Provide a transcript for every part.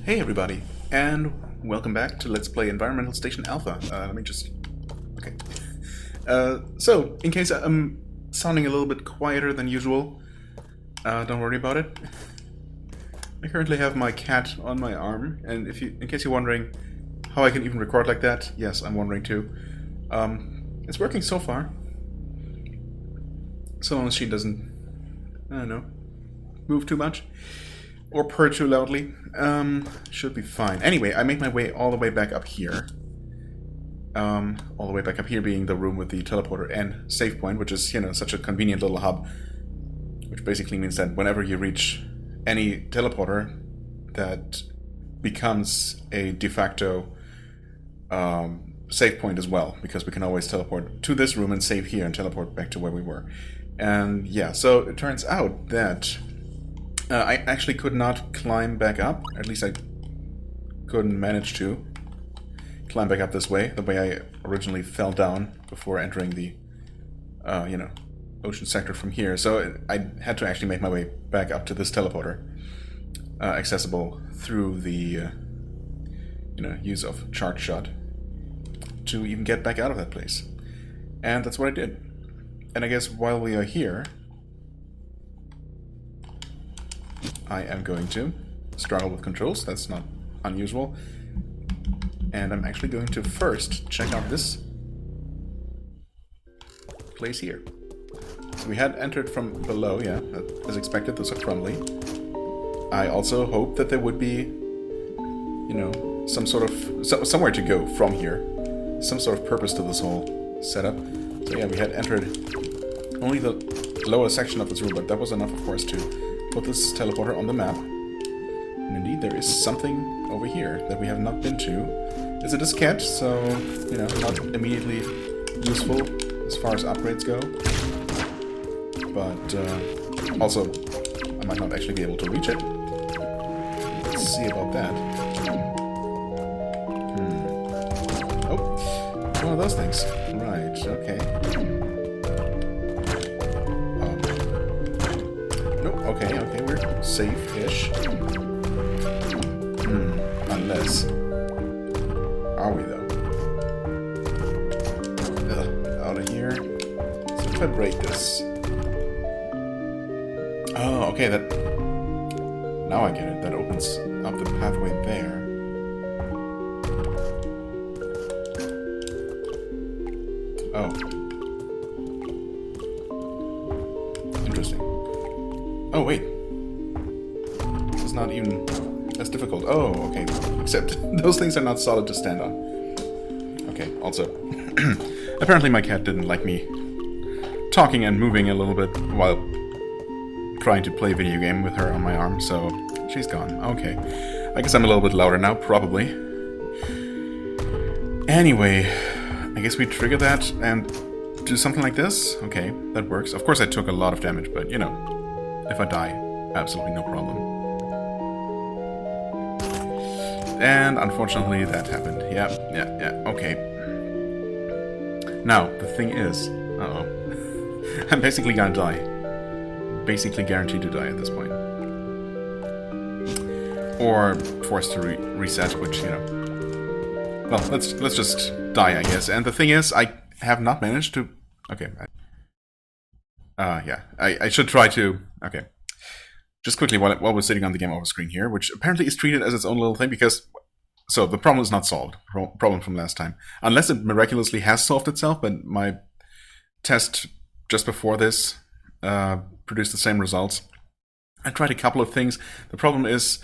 Hey everybody, and welcome back to Let's Play Environmental Station Alpha. Let me just... Okay. So, in case I'm sounding a little bit quieter than usual, don't worry about it. I currently have my cat on my arm, and in case you're wondering how I can even record like that, yes, I'm wondering too. It's working so far. So long as she doesn't, I don't know, move too much. Or purr too loudly. Should be fine. Anyway, I made my way all the way back up here. All the way back up here being the room with the teleporter and save point, which is, you know, such a convenient little hub. Which basically means that whenever you reach any teleporter, that becomes a de facto save point as well, because we can always teleport to this room and save here and teleport back to where we were. And yeah, so it turns out that I actually could not climb back up. At least I couldn't manage to climb back up this way, the way I originally fell down before entering the, you know, ocean sector from here. So I had to actually make my way back up to this teleporter, accessible through the, you know, use of Charge Shot to even get back out of that place. And that's what I did. And I guess while we are here, I am going to struggle with controls. That's not unusual. And I'm actually going to first check out this place here. So we had entered from below, yeah, as expected. Those are crumbly. I also hope that there would be, you know, some sort of somewhere to go from here, some sort of purpose to this whole setup. So yeah, we had entered only the lower section of this room, but that was enough, of course, to put this teleporter on the map. And indeed, there is something over here that we have not been to. It's a diskette, so, you know, not immediately useful as far as upgrades go. But, also, I might not actually be able to reach it. Let's see about that. Oh, one of those things. Right, okay. Okay, we're safe-ish. Unless... Are we, though? Out of here. So if I break this... Oh, okay, that... Now I get it. That opens up the pathway there. Oh. Interesting. Oh, wait. This is not even as difficult. Oh, okay. Except those things are not solid to stand on. Okay, also. Apparently my cat didn't like me talking and moving a little bit while trying to play a video game with her on my arm, so she's gone. Okay. I guess I'm a little bit louder now, probably. Anyway, I guess we trigger that and do something like this. Okay, that works. Of course I took a lot of damage, but, you know, if I die, absolutely no problem. And unfortunately that happened. Yeah, okay. Now, the thing is... Uh-oh. I'm basically gonna die. Basically guaranteed to die at this point. Or forced to reset, which, you know... Well, let's just die, I guess. And the thing is, I have not managed to... Okay, yeah, I should try to... Okay. Just quickly, while we're sitting on the game over screen here, which apparently is treated as its own little thing, because... So, the problem is not solved. Problem from last time. Unless it miraculously has solved itself, but my test just before this produced the same results. I tried a couple of things. The problem is,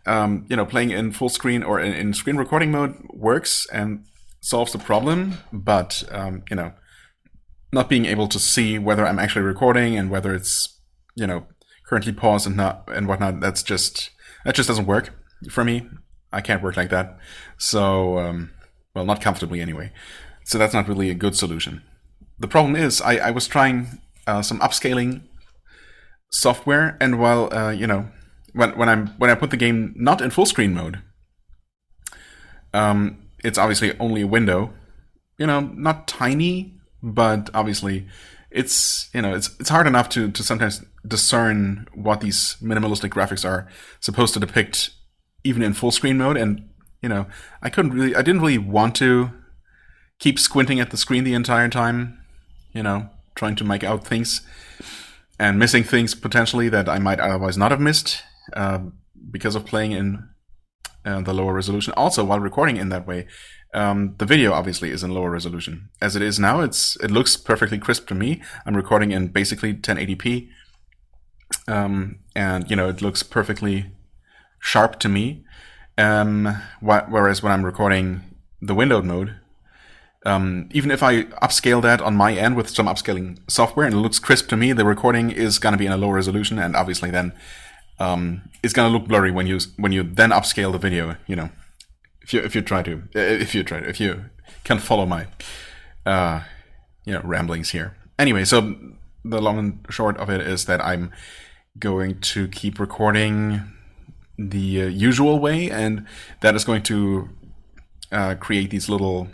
you know, playing in full screen or in screen recording mode works and solves the problem, but, you know, not being able to see whether I'm actually recording and whether it's, you know, currently paused and not and whatnot, that just doesn't work for me. I can't work like that. So, well, not comfortably anyway. So that's not really a good solution. The problem is, I was trying some upscaling software, and while, you know, when I put the game not in full screen mode, it's obviously only a window. You know, not tiny, but obviously it's, you know, it's hard enough to sometimes discern what these minimalistic graphics are supposed to depict even in full screen mode, and I didn't really want to keep squinting at the screen the entire time, trying to make out things and missing things potentially that I might otherwise not have missed because of playing in the lower resolution. Also, while recording in that way, the video obviously is in lower resolution. As it is now, it looks perfectly crisp to me. I'm recording in basically 1080p, and it looks perfectly sharp to me. Whereas when I'm recording the windowed mode, even if I upscale that on my end with some upscaling software and it looks crisp to me, the recording is going to be in a low resolution, and obviously then it's going to look blurry when you then upscale the video. If you can follow my ramblings here. Anyway, so the long and short of it is that I'm going to keep recording the usual way, and that is going to create these little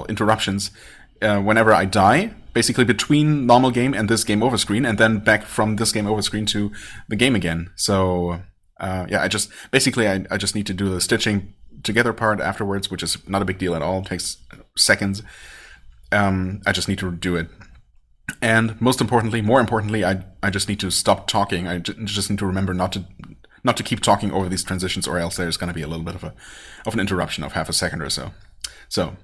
interruptions whenever I die, basically between normal game and this game over screen, and then back from this game over screen to the game again. So I just need to do the stitching together part afterwards, which is not a big deal at all. It takes seconds. I just need to do it. And more importantly, I just need to stop talking. I just need to remember not to keep talking over these transitions, or else there's going to be a little bit of an interruption of half a second or so. So.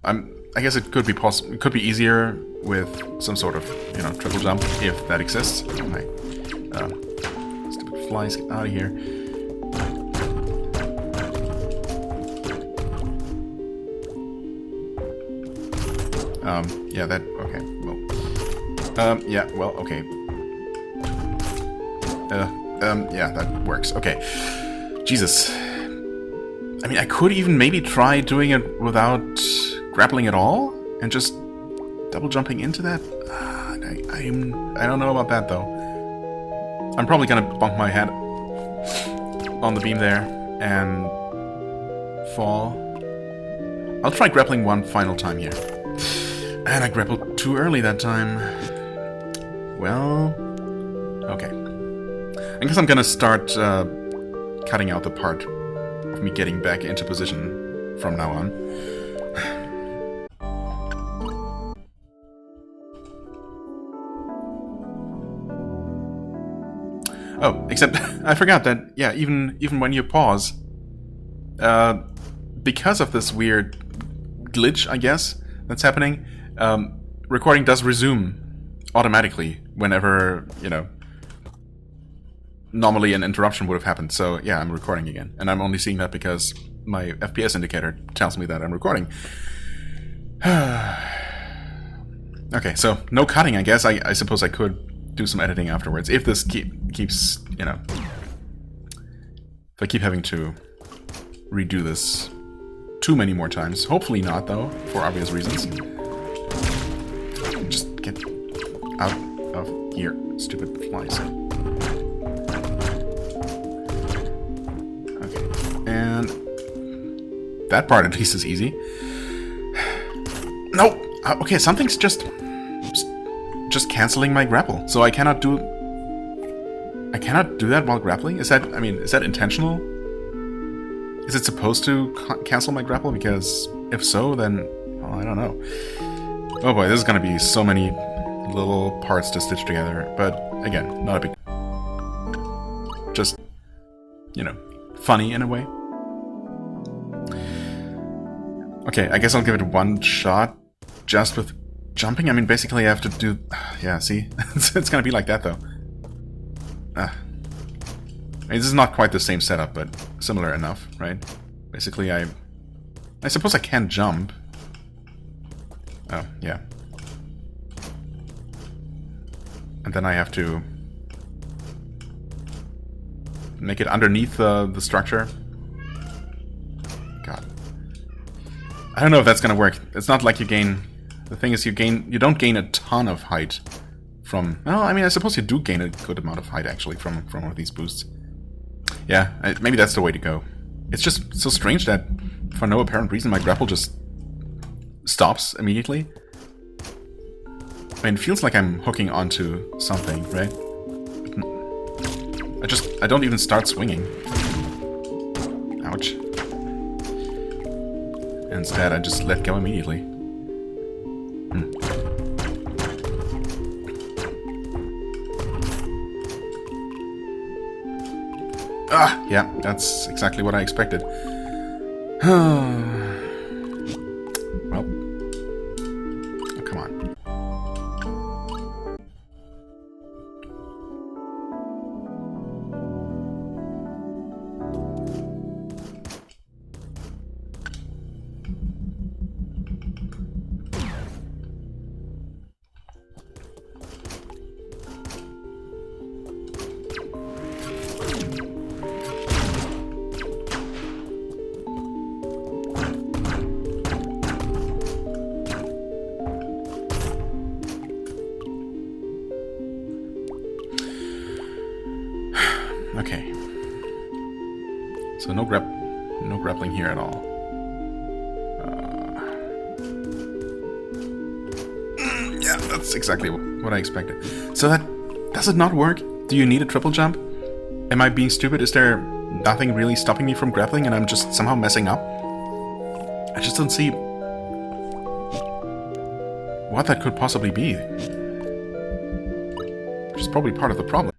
I guess it could be possible. It could be easier with some sort of triple jump if that exists. My flies out of here. Yeah, that... Okay, well... yeah, well, okay. Yeah, that works. Okay. Jesus. I mean, I could even maybe try doing it without grappling at all? And just double jumping into that? I don't know about that, though. I'm probably gonna bump my head on the beam there and fall. I'll try grappling one final time here. And I grappled too early that time. Well... Okay. I guess I'm gonna start cutting out the part of me getting back into position from now on. Oh, except I forgot that, yeah, even when you pause, because of this weird glitch, I guess, that's happening, recording does resume automatically whenever, you know, normally an interruption would have happened. So yeah, I'm recording again. And I'm only seeing that because my FPS indicator tells me that I'm recording. Okay, so no cutting, I guess. I suppose I could do some editing afterwards. If this keeps, you know... If I keep having to redo this too many more times. Hopefully not, though, for obvious reasons. Just get out of here, stupid flies. And that part at least is easy. No! Okay, something's just canceling my grapple. So I cannot do that while grappling? Is that, I mean, is that intentional? Is it supposed to cancel my grapple? Because if so, then, well, I don't know. Oh boy, this is gonna be so many little parts to stitch together. But again, not a big... Just, you know, funny in a way. Okay, I guess I'll give it one shot just with jumping. I mean, basically I have to do... Yeah, see? It's gonna be like that, though. I mean, this is not quite the same setup, but similar enough, right? Basically, I suppose I can jump. Oh, yeah. And then I have to make it underneath the structure. God. I don't know if that's gonna work. It's not like you gain... The thing is, you don't gain a ton of height from... Well, I mean, I suppose you do gain a good amount of height, actually, from one of these boosts. Yeah, maybe that's the way to go. It's just so strange that, for no apparent reason, my grapple just stops immediately. I mean, it feels like I'm hooking onto something, right? I don't even start swinging. Ouch. Instead, I just let go immediately. Ah, yeah, that's exactly what I expected. Well, oh, come on. Okay. So no grappling here at all. Yeah, that's exactly what I expected. So does it not work? Do you need a triple jump? Am I being stupid? Is there nothing really stopping me from grappling and I'm just somehow messing up? I just don't see what that could possibly be. Which is probably part of the problem.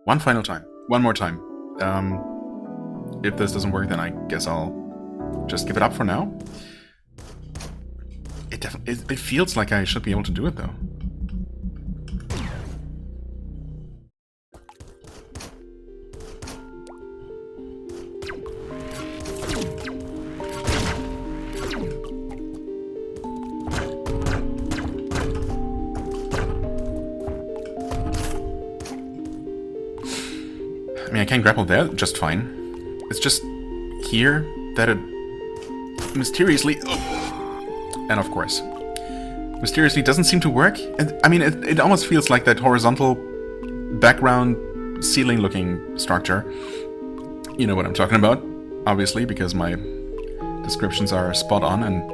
One final time. One more time. If this doesn't work, then I guess I'll just give it up for now. It feels like I should be able to do it, though. I mean, I can grapple there just fine. It's just here that it mysteriously... and of course, mysteriously doesn't seem to work. And I mean, it almost feels like that horizontal background ceiling-looking structure. You know what I'm talking about, obviously, because my descriptions are spot on and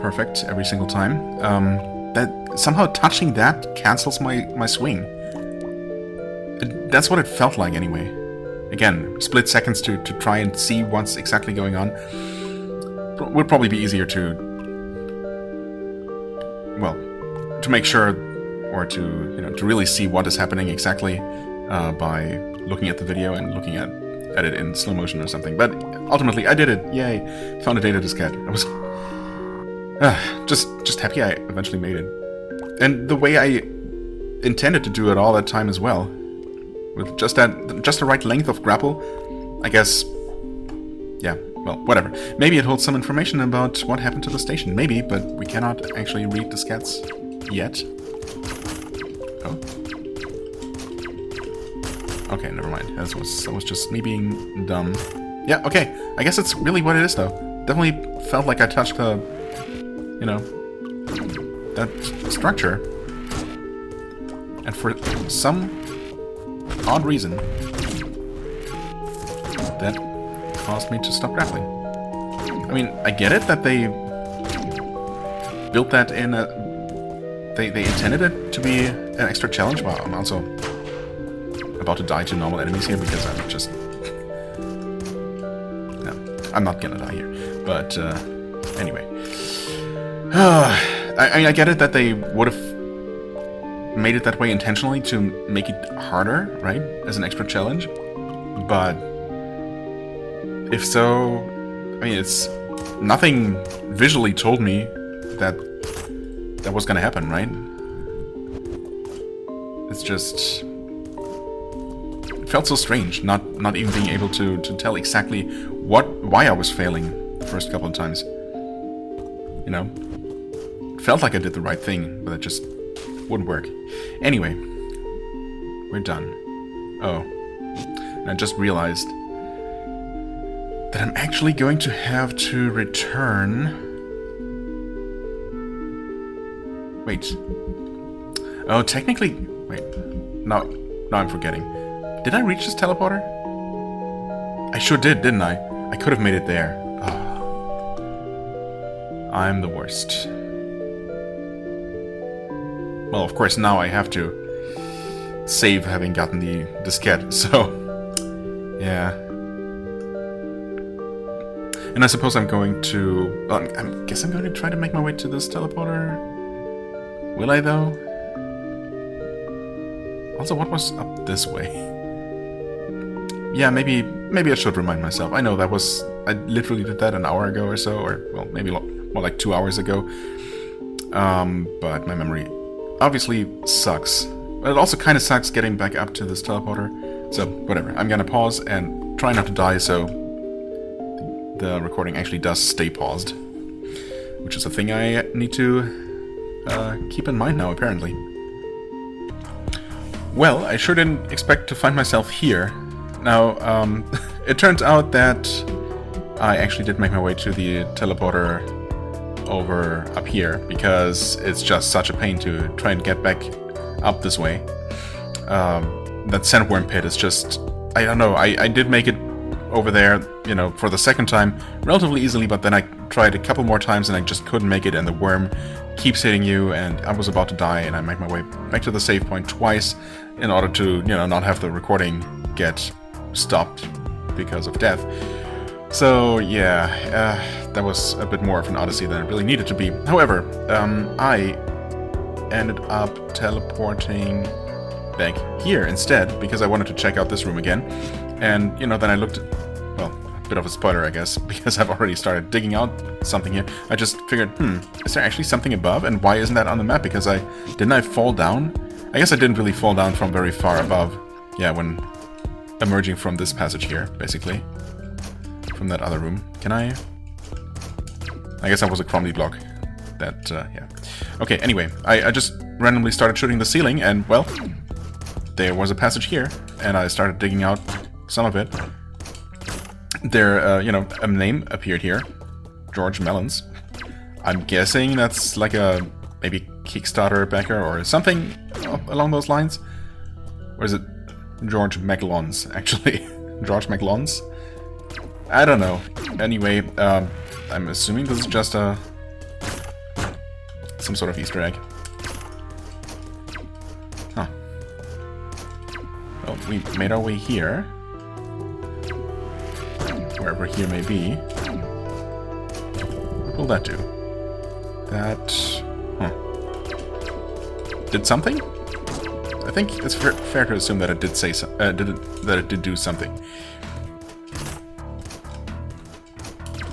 perfect every single time. That somehow touching that cancels my swing. That's what it felt like anyway. Again, split seconds to try and see what's exactly going on. Would probably be easier to, well, to make sure, or to, you know, to really see what is happening exactly by looking at the video and looking at it in slow motion or something. But ultimately, I did it. Yay! Found a data diskette. I was just happy I eventually made it. And the way I intended to do it all that time as well, with just the right length of grapple, I guess. Yeah. Well, whatever. Maybe it holds some information about what happened to the station. Maybe, but we cannot actually read diskettes yet. Oh. Okay, never mind. That was just me being dumb. Yeah, okay. I guess it's really what it is, though. Definitely felt like I touched the, you know, that structure. And for some odd reason, that caused me to stop grappling. I mean, I get it that they built that in a... They intended it to be an extra challenge. Wow, I'm also about to die to normal enemies here because I'm just... No, I'm not gonna die here. But, anyway. I get it that they would have made it that way intentionally to make it harder, right? As an extra challenge. But if so, I mean, it's... Nothing visually told me that that was gonna happen, right? It's just... It felt so strange, not even being able to tell exactly why I was failing the first couple of times. You know? It felt like I did the right thing, but it just wouldn't work. Anyway, we're done. Oh. And I just realized that I'm actually going to have to return... Wait. Oh, technically... Wait. Now I'm forgetting. Did I reach this teleporter? I sure did, didn't I? I could have made it there. Oh. I'm the worst. Well, of course, now I have to save having gotten the diskette, so... Yeah. And I suppose I'm going to... Well, I guess I'm going to try to make my way to this teleporter. Will I, though? Also, what was up this way? Yeah, maybe I should remind myself. I know that was... I literally did that an hour ago or so, or, well, maybe more like 2 hours ago. But my memory obviously sucks. But it also kind of sucks getting back up to this teleporter. So, whatever. I'm gonna pause and try not to die, so the recording actually does stay paused. Which is a thing I need to keep in mind now, apparently. Well, I sure didn't expect to find myself here. Now, it turns out that I actually did make my way to the teleporter over up here, because it's just such a pain to try and get back up this way. That sandworm pit is just... I don't know, I did make it over there, you know, for the second time relatively easily, but then I tried a couple more times and I just couldn't make it, and the worm keeps hitting you, and I was about to die, and I make my way back to the save point twice in order to, you know, not have the recording get stopped because of death. So, yeah, that was a bit more of an odyssey than it really needed to be. However, I ended up teleporting back here instead, because I wanted to check out this room again. And, you know, then I looked... Well, a bit of a spoiler, I guess, because I've already started digging out something here. I just figured, is there actually something above? And why isn't that on the map? Because didn't I fall down? I guess I didn't really fall down from very far above. Yeah, when emerging from this passage here, basically. From that other room. Can I guess that was a Cromley block. That, yeah. Okay, anyway, I just randomly started shooting the ceiling, and, well, there was a passage here, and I started digging out some of it. There, you know, a name appeared here. George Mellons. I'm guessing that's like a maybe Kickstarter backer or something along those lines. Or is it George McLons, actually? George McLons? I don't know. Anyway, I'm assuming this is just some sort of Easter egg. Huh. Well, we made our way here. Wherever here may be. What will that do? That... Huh. Did something? I think it's fair to assume that it did say that it did do something.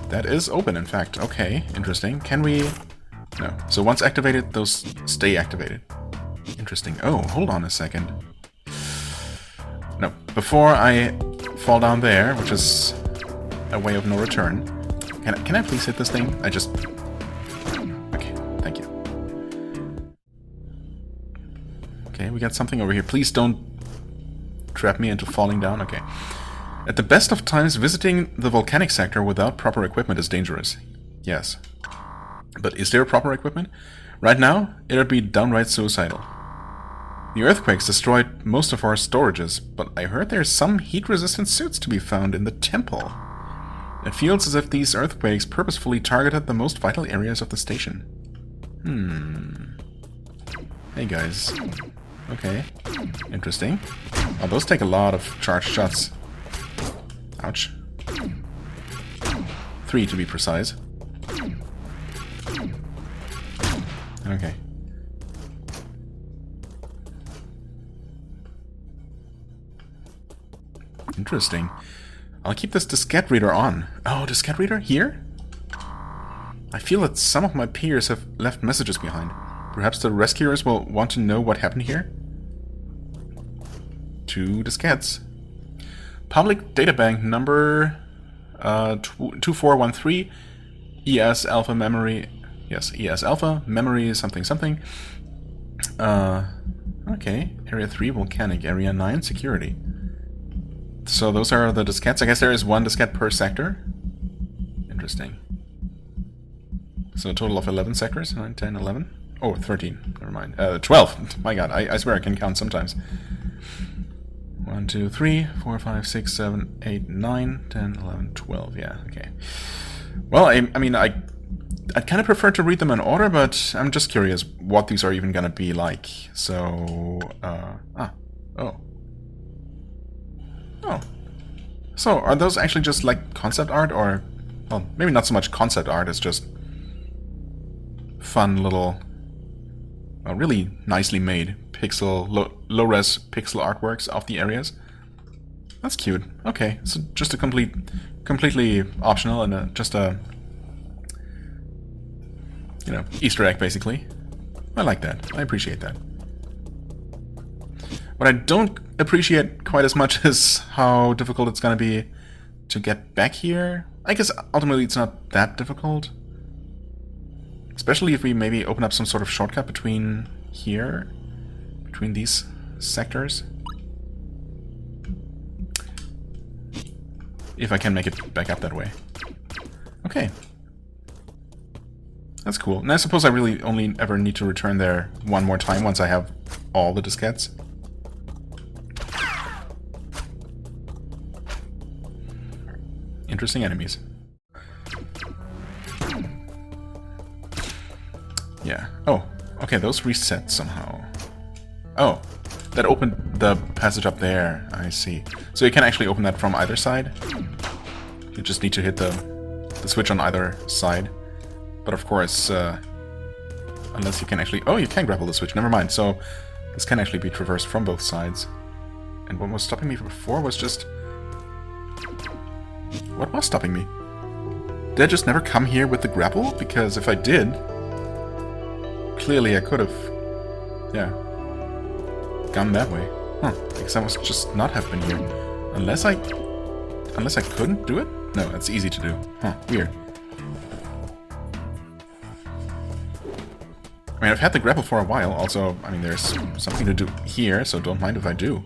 That is open, in fact. Okay, interesting. Can we... No. So once activated, those stay activated. Interesting. Oh, hold on a second. No. Before I fall down there, which is a way of no return. Can I please hit this thing? I just... Okay, thank you. Okay, we got something over here. Please don't trap me into falling down. Okay. At the best of times, visiting the volcanic sector without proper equipment is dangerous. Yes. But is there proper equipment? Right now, it would be downright suicidal. The earthquakes destroyed most of our storages, but I heard there's some heat-resistant suits to be found in the temple. It feels as if these earthquakes purposefully targeted the most vital areas of the station. Hey guys. Okay. Interesting. Oh, those take a lot of charged shots. Ouch. 3 to be precise. Okay. Interesting. I'll keep this diskette reader on. Oh, diskette reader? Here? I feel that some of my peers have left messages behind. Perhaps the rescuers will want to know what happened here? 2 diskettes. Public databank number 2413 ES alpha memory. Yes, ES alpha memory something something. Okay, area 3 volcanic, area 9 security. So those are the diskettes. I guess there is 1 diskette per sector. Interesting. So a total of 11 sectors. 9, 10, 11. Oh, 13. Never mind. 12. My god, I swear I can count sometimes. 1, 2, 3, 4, 5, 6, 7, 8, 9, 10, 11, 12. Yeah, okay. Well, I mean, I'd kind of prefer to read them in order, but I'm just curious what these are even gonna be like. So, oh. Oh. So, are those actually just like concept art, or... Well, maybe not so much concept art, it's just fun little... Well, really nicely made pixel, low-res pixel artworks of the areas. That's cute. Okay, so just a completely optional and just a... You know, Easter egg, basically. I like that. I appreciate that. What I don't appreciate quite as much is how difficult it's going to be to get back here. I guess ultimately it's not that difficult. Especially if we maybe open up some sort of shortcut between here, between these sectors. If I can make it back up that way. Okay. That's cool. And I suppose I really only ever need to return there one more time once I have all the diskettes. Interesting enemies. Yeah. Oh, okay, those reset somehow. Oh, that opened the passage up there. I see. So you can actually open that from either side. You just need to hit the switch on either side. But of course, unless you can actually... Oh, you can grapple the switch. Never mind. So this can actually be traversed from both sides. And what was stopping me before was just... What was stopping me? Did I just never come here with the grapple? Because if I did... Clearly I could have... Yeah. Gone that way. Huh. Because I must just not have been here. Unless I couldn't do it? No, it's easy to do. Huh. Weird. mean, I've had the grapple for a while. Also, I mean, there's something to do here, so don't mind if I do.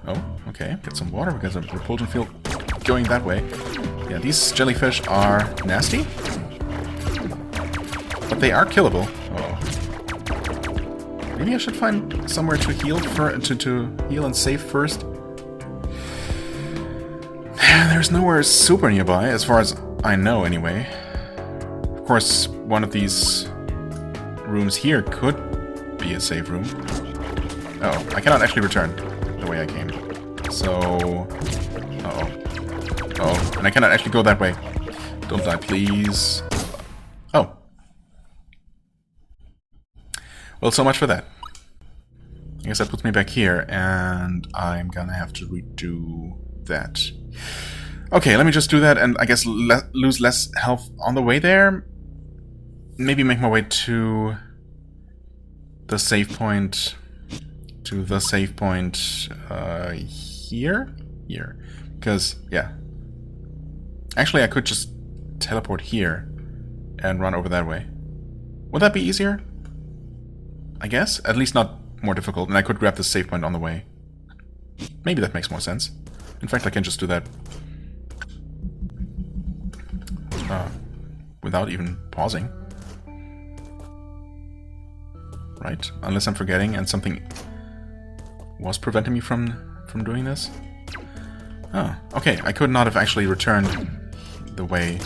Oh, okay. Get some water because of repulsion field going that way. Yeah, these jellyfish are nasty. But they are killable. Oh. Maybe I should find somewhere to heal to heal and save first. There's nowhere super nearby, as far as I know anyway. Of course, one of these rooms here could be a save room. Oh, I cannot actually return the way I came. So... Uh-oh. Oh, and I cannot actually go that way. Don't die, please. Oh. Well, so much for that. I guess that puts me back here, and I'm gonna have to redo that. Okay, let me just do that, and I guess lose less health on the way there. Maybe make my way to the save point. Here? Here. Because, yeah. Actually, I could just teleport here and run over that way. Would that be easier? I guess? At least not more difficult, and I could grab the save point on the way. Maybe that makes more sense. In fact, I can just do that without even pausing. Right? Unless I'm forgetting and something was preventing me from doing this. Oh, okay. I could not have actually returned the way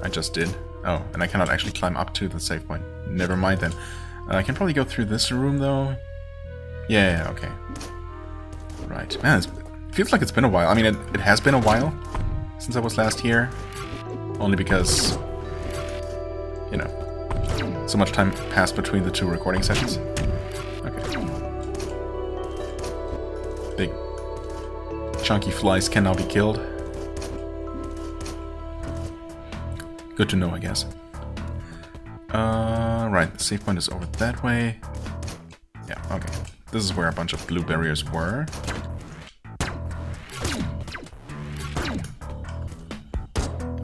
I just did. Oh, and I cannot actually climb up to the save point. Never mind then. I can probably go through this room though. Yeah, okay. Right. Man, it feels like it's been a while. I mean, it has been a while since I was last here. Only because, you know, so much time passed between the two recording sessions. Okay. Big chunky flies can now be killed. Good to know, I guess. Right, the save point is over that way. Yeah, okay. This is where a bunch of blue barriers were.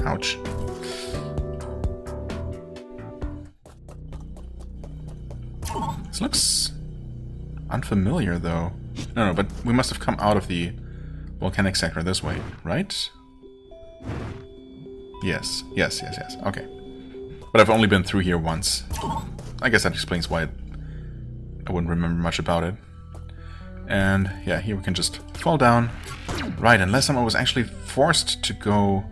Ouch. This looks unfamiliar, though. No, but we must have come out of the volcanic sector this way, right? Yes. Okay. But I've only been through here once. I guess that explains why I wouldn't remember much about it. And yeah, here we can just fall down. Right, and last time I was actually forced to go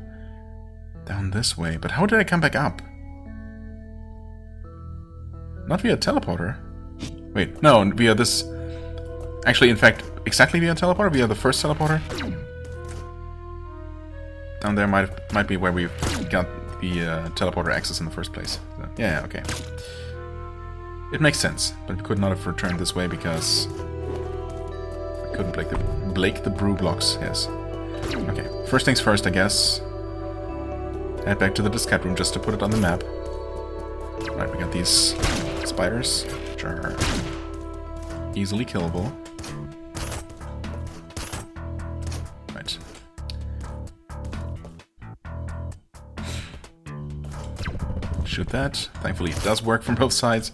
down this way. But how did I come back up? Not via teleporter. Wait, no, via this... Actually, in fact, exactly via teleporter? Via the first teleporter? Down there might be where we got the teleporter access in the first place. So, yeah, okay. It makes sense, but we could not have returned this way because we couldn't break the brew blocks. Yes. Okay. First things first, I guess. Head back to the diskette room just to put it on the map. Right, we got these spiders, which are easily killable. Right. Shoot that. Thankfully it does work from both sides.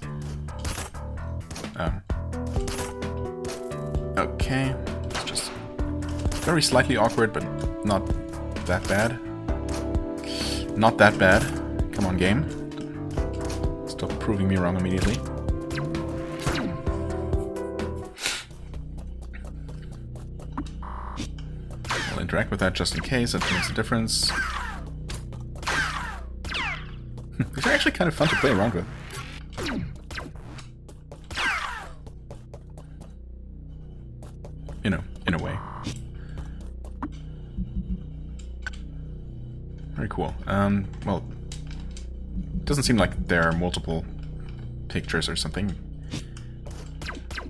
Okay. It's just very slightly awkward, but not that bad. Not that bad. Come on, game. Stop proving me wrong immediately. I'll interact with that just in case. That makes a difference. These are actually kind of fun to play around with. You know, in a way. Very cool. Well, it doesn't seem like there are multiple pictures or something.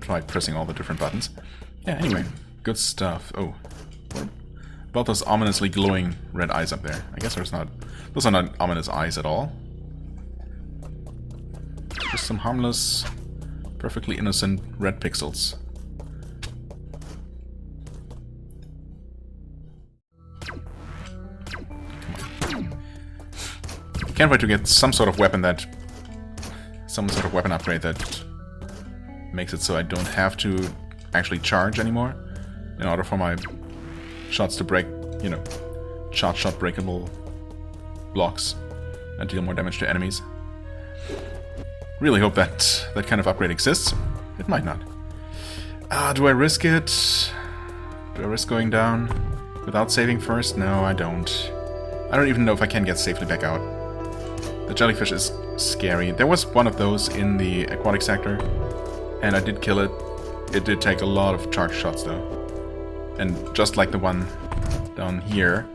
Try pressing all the different buttons. Yeah, anyway, good stuff. Oh, what about those ominously glowing red eyes up there? I guess those are not ominous eyes at all. Just some harmless, perfectly innocent red pixels. Can't wait to get some sort of weapon that... Some sort of weapon upgrade that makes it so I don't have to actually charge anymore in order for my shots to break, you know, shot breakable blocks and deal more damage to enemies. Really hope that that kind of upgrade exists. It might not. Do I risk it? Do I risk going down without saving first? No, I don't. I don't even know if I can get safely back out. The jellyfish is scary. There was one of those in the aquatic sector, and I did kill it. It did take a lot of charge shots though. And just like the one down here,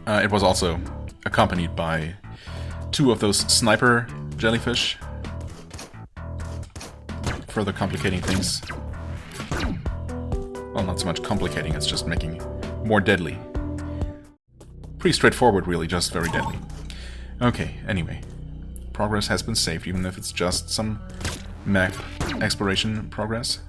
it was also accompanied by 2 of those sniper jellyfish, further complicating things. Well, not so much complicating, it's just making it more deadly. Pretty straightforward, really, just very deadly. Okay, anyway. Progress has been saved, even if it's just some map exploration progress.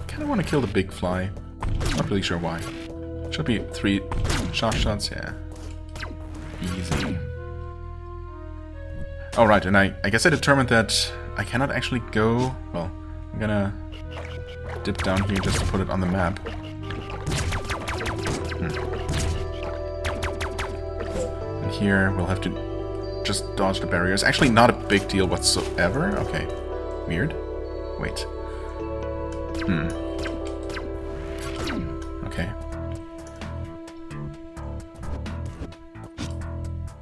Kinda want to kill the big fly. Not really sure why. Should be 3 shots, yeah. Easy. Alright, and I guess I determined that I cannot actually go... Well, I'm gonna dip down here just to put it on the map. And here we'll have to just dodge the barriers. Actually, not a big deal whatsoever. Okay. Weird. Wait. Okay.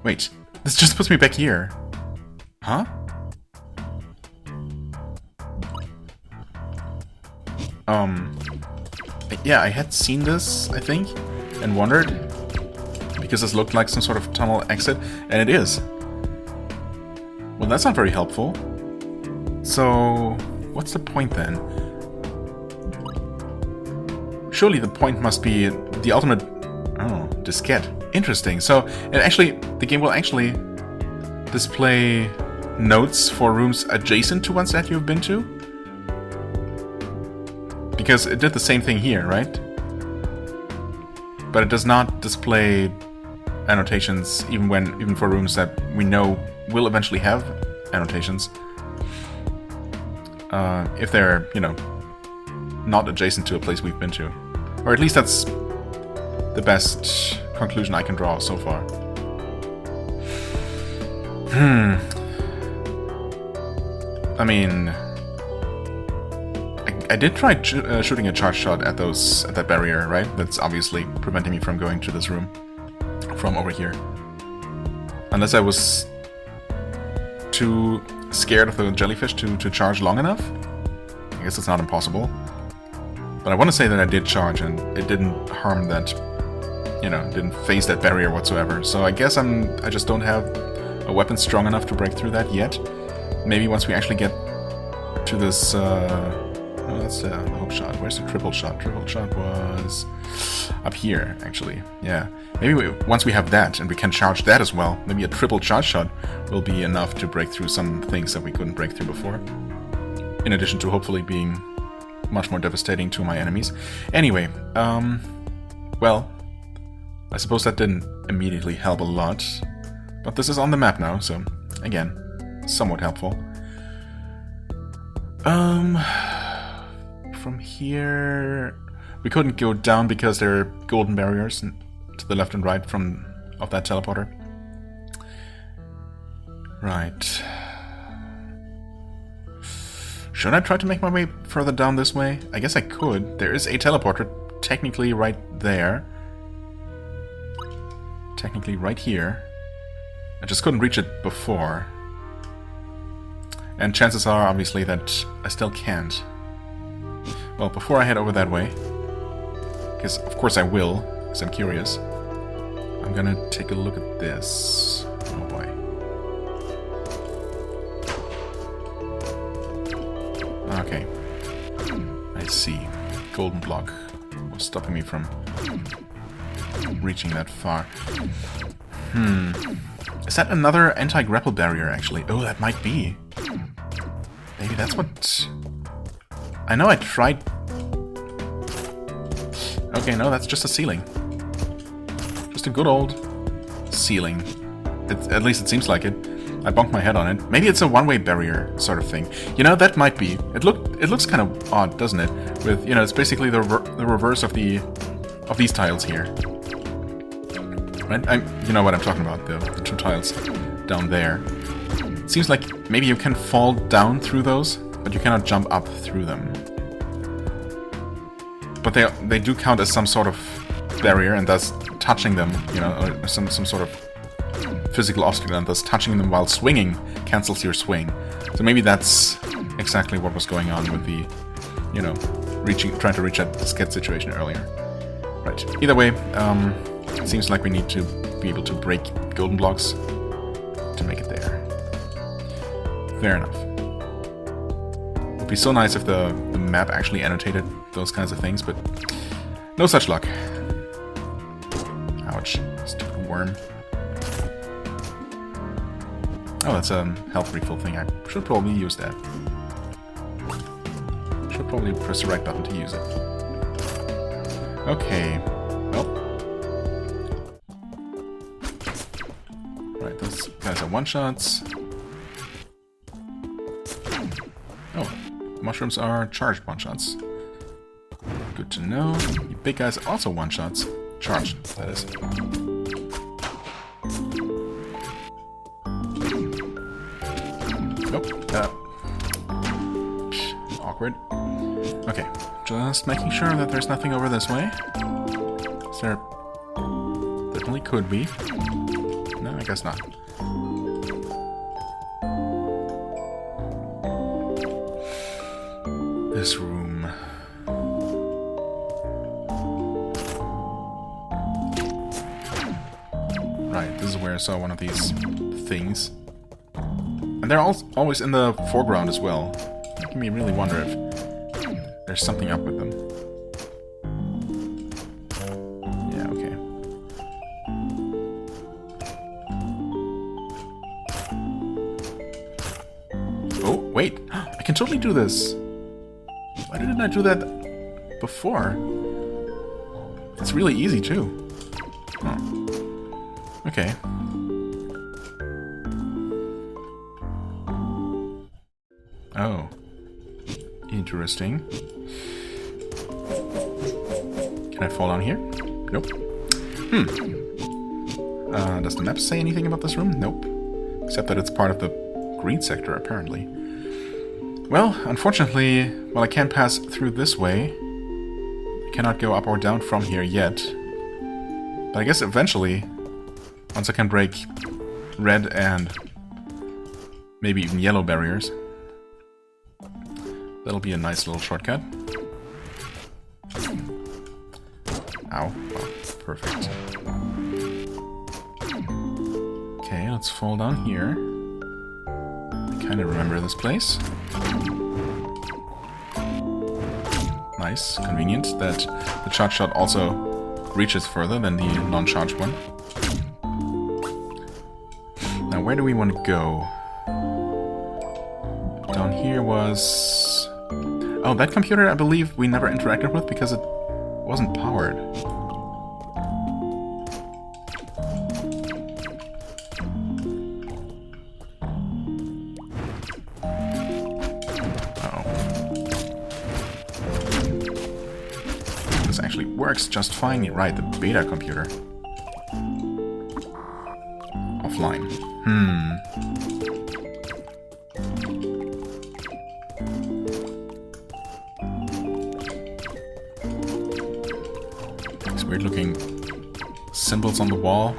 Wait. This just puts me back here. Huh? Yeah, I had seen this, I think, and wondered, because this looked like some sort of tunnel exit, and it is. Well, that's not very helpful. So, what's the point then? Surely the point must be the ultimate... Oh, diskette. Interesting. So, the game will actually display notes for rooms adjacent to ones that you've been to? Because it did the same thing here, right? But it does not display annotations even for rooms that we know will eventually have annotations. If they're, you know, not adjacent to a place we've been to. Or at least that's the best conclusion I can draw so far. I mean, I did try shooting a charge shot at that barrier, right? That's obviously preventing me from going to this room from over here. Unless I was too scared of the jellyfish to charge long enough. I guess it's not impossible. But I want to say that I did charge and it didn't harm that, you know, didn't phase that barrier whatsoever. So I guess I just don't have a weapon strong enough to break through that yet. Maybe once we actually get to this, oh, that's the hook shot. Where's the triple shot? Triple shot was up here, actually. Yeah. Maybe once we have that, and we can charge that as well, maybe a triple charge shot will be enough to break through some things that we couldn't break through before. In addition to hopefully being much more devastating to my enemies. Anyway, well, I suppose that didn't immediately help a lot. But this is on the map now, so, again, somewhat helpful. From here... We couldn't go down because there are golden barriers to the left and right of that teleporter. Right. Should I try to make my way further down this way? I guess I could. There is a teleporter technically right there. Technically right here. I just couldn't reach it before. And chances are, obviously, that I still can't. Well, before I head over that way, because of course I will, because I'm curious, I'm gonna take a look at this. Oh boy. Okay. I see. Golden block was stopping me from reaching that far. Is that another anti-grapple barrier, actually? Oh, that might be. Maybe that's what I know I tried... Okay, no, that's just a ceiling. Just a good old ceiling. At least it seems like it. I bumped my head on it. Maybe it's a one-way barrier sort of thing. You know, that might be. It looks kind of odd, doesn't it? With, you know, it's basically the reverse of these tiles here. Right? You know what I'm talking about, the two tiles down there. It seems like maybe you can fall down through those, but you cannot jump up through them. But they do count as some sort of barrier, and thus touching them, you know, or some sort of physical obstacle, and thus touching them while swinging cancels your swing. So maybe that's exactly what was going on with the, you know, trying to reach that skid situation earlier. Right. Either way, it seems like we need to be able to break golden blocks to make it there. Fair enough. It would be so nice if the map actually annotated those kinds of things, but no such luck. Ouch. Stupid worm. Oh, that's a health refill thing. I should probably use that. Should probably press the right button to use it. Okay. Well. Right, those guys are one-shots. Oh, mushrooms are charged one-shots. Good to know. You big guys are also one-shots. Charged, that is. Nope. Awkward. Okay, just making sure that there's nothing over this way. There definitely could be. No, I guess not. This room. Right, this is where I saw one of these things. And they're always in the foreground as well. Making me really wonder if there's something up with them. Yeah, okay. Oh, wait! I can totally do this! Why didn't I do that before? It's really easy, too. Oh. Okay. Oh. Interesting. Can I fall down here? Nope. Does the map say anything about this room? Nope. Except that it's part of the green sector, apparently. Well, unfortunately, while I can't pass through this way, I cannot go up or down from here yet. But I guess eventually, once I can break red and maybe even yellow barriers, that'll be a nice little shortcut. Ow. Oh, perfect. Okay, let's fall down here. I kind of remember this place. Nice, convenient that the charge shot also reaches further than the non-charged one. Now, where do we want to go? Down here was... Oh, that computer I believe we never interacted with because it wasn't powered. Works just fine. Right, the beta computer. Offline. These weird looking symbols on the wall.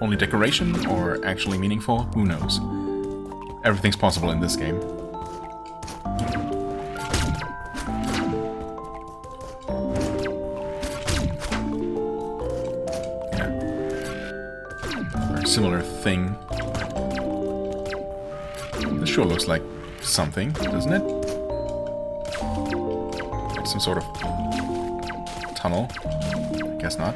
Only decoration or actually meaningful? Who knows? Everything's possible in this game. Similar thing. This sure looks like something, doesn't it? Like some sort of tunnel. I guess not.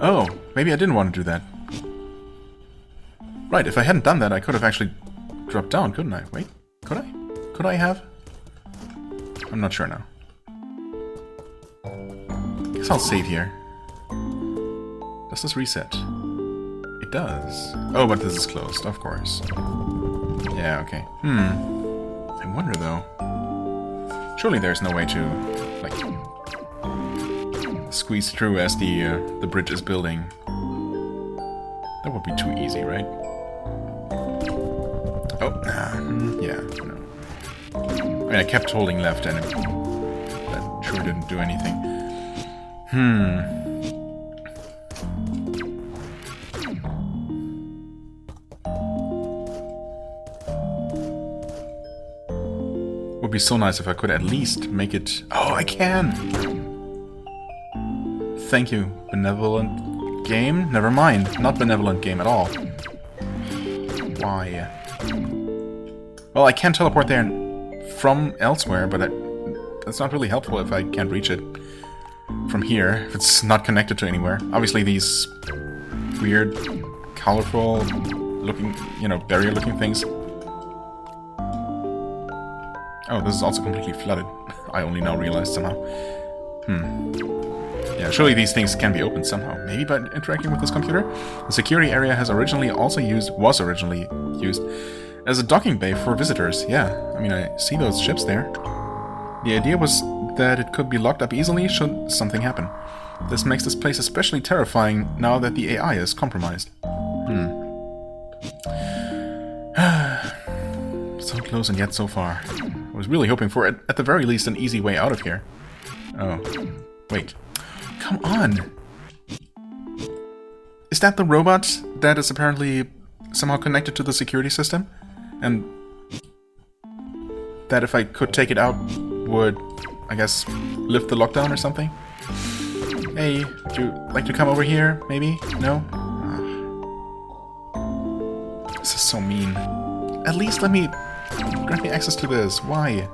Oh, maybe I didn't want to do that. Right, if I hadn't done that, I could have actually dropped down, couldn't I? Wait, could I? Could I have? I'm not sure now. Guess I'll save here. Does this reset? It does. Oh, but this is closed, of course. Yeah, okay. I wonder, though. Surely there's no way to, like, squeeze through as the bridge is building. That would be too easy, right? Oh, yeah, no. I mean, I kept holding left and that sure didn't do anything. Would be so nice if I could at least make it... Oh, I can! Thank you, benevolent game? Never mind, not benevolent game at all. Why? Well, I can teleport there from elsewhere, but that's not really helpful if I can't reach it from here, if it's not connected to anywhere. Obviously these weird, colorful looking, you know, barrier looking things. Oh, this is also completely flooded. I only now realized somehow. Yeah, surely these things can be opened somehow. Maybe by interacting with this computer? The security area was originally used as a docking bay for visitors. Yeah, I mean, I see those ships there. The idea was that it could be locked up easily should something happen. This makes this place especially terrifying now that the AI is compromised. So close and yet so far. I was really hoping for, at the very least, an easy way out of here. Oh, wait. Come on! Is that the robot that is apparently somehow connected to the security system? And that if I could take it out would, I guess, lift the lockdown or something? Hey, would you like to come over here, maybe? No? This is so mean. At least let me... grant me access to this. Why?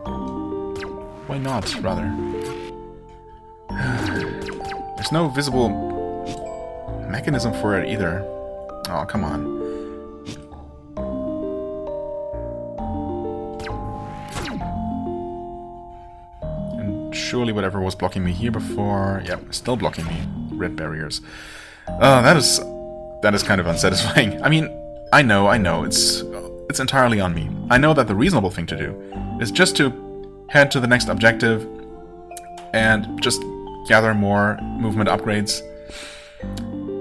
Why not, rather? There's no visible mechanism for it either. Oh, come on. And surely whatever was blocking me here before... Yep, still blocking me. Red barriers. That is kind of unsatisfying. I mean, I know, it's entirely on me. I know that the reasonable thing to do is just to head to the next objective and just gather more movement upgrades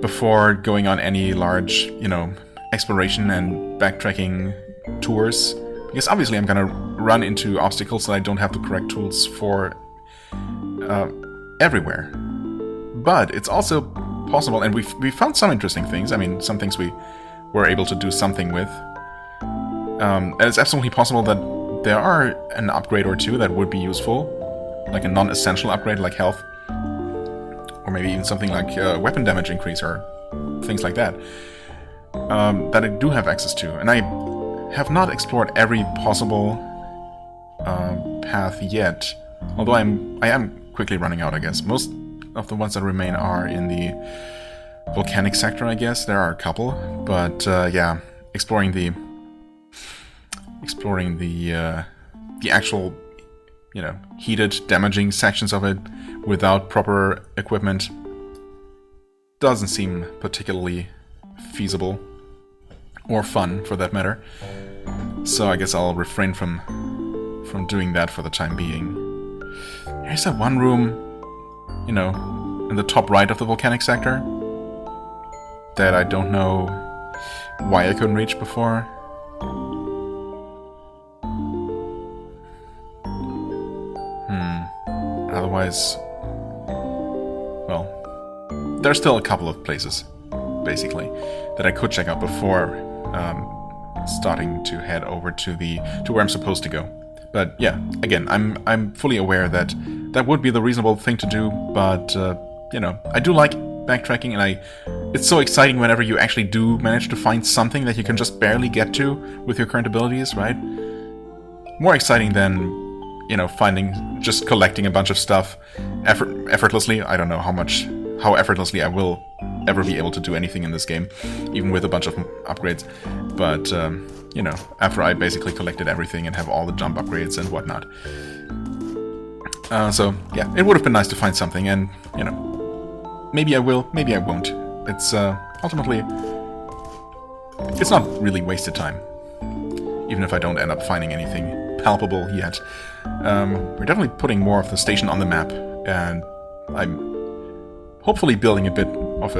before going on any large, you know, exploration and backtracking tours. Because obviously I'm gonna run into obstacles that I don't have the correct tools for everywhere. But it's also possible, and we found some interesting things. I mean, some things we were able to do something with. And it's absolutely possible that there are an upgrade or two that would be useful, like a non-essential upgrade like health, or maybe even something like weapon damage increase or things like that, that I do have access to. And I have not explored every possible path yet, although I am quickly running out, I guess. Most of the ones that remain are in the volcanic sector, I guess. There are a couple, but yeah, exploring the actual, you know, heated, damaging sections of it without proper equipment doesn't seem particularly feasible or fun, for that matter. So I guess I'll refrain from doing that for the time being. There's that one room, you know, in the top right of the volcanic sector that I don't know why I couldn't reach before. Otherwise, well, there's still a couple of places, basically, that I could check out before starting to head over to where I'm supposed to go. But yeah, again, I'm fully aware that that would be the reasonable thing to do. But you know, I do like backtracking, and it's so exciting whenever you actually do manage to find something that you can just barely get to with your current abilities, right? More exciting than, you know, just collecting a bunch of stuff effortlessly. I don't know how effortlessly I will ever be able to do anything in this game, even with a bunch of upgrades. But, you know, after I basically collected everything and have all the jump upgrades and whatnot. So, yeah, it would have been nice to find something, and, you know, maybe I will, maybe I won't. It's, ultimately, it's not really wasted time, even if I don't end up finding anything palpable yet. We're definitely putting more of the station on the map, and I'm hopefully building a bit of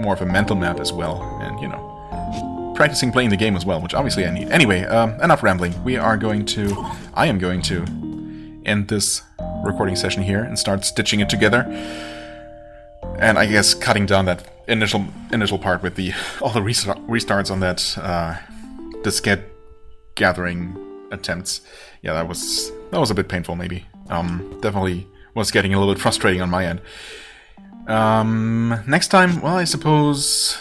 more of a mental map as well, and, you know, practicing playing the game as well, which obviously I need. Anyway, enough rambling. I am going to end this recording session here and start stitching it together. And I guess cutting down that initial part with all the restarts on that diskette gathering attempts. Yeah, that was a bit painful, maybe. Definitely was getting a little bit frustrating on my end. Next time, well, I suppose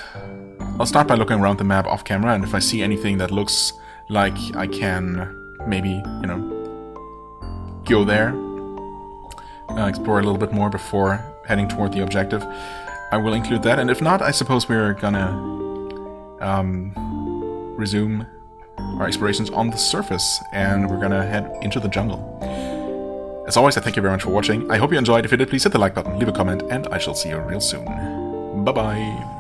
I'll start by looking around the map off camera, and if I see anything that looks like I can maybe, you know, go there, explore a little bit more before heading toward the objective, I will include that. And if not, I suppose we're gonna resume our explorations on the surface, and we're gonna head into the jungle. As always, I thank you very much for watching. I hope you enjoyed. If you did, please hit the like button, leave a comment, and I shall see you real soon. Bye-bye.